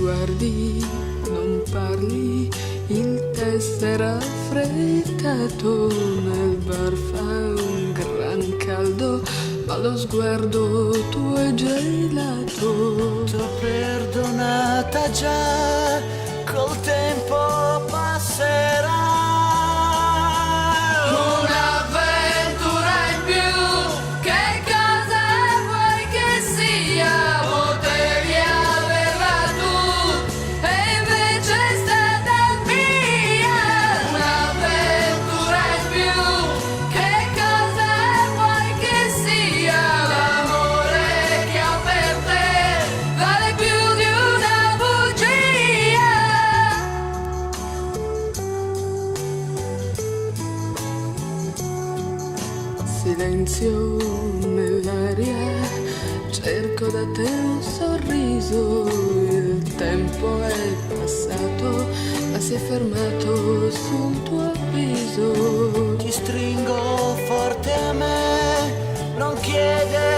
guardi, non parli, il tè s'era affrettato, nel bar fa un gran caldo, ma lo sguardo tuo è gelato. T'ho perdonata già, col tempo passerà. Un'avventura in più, che cosa vuoi che sia? Potevi averla tu, e invece è stata mia. Un'avventura in più, che cosa vuoi che sia? L'amore che ho per te vale più di una bugia. Silenzio nell'aria, cerco da te un sorriso, il tempo è passato, ma si è fermato sul tuo viso. Ti stringo forte a me, non chiedere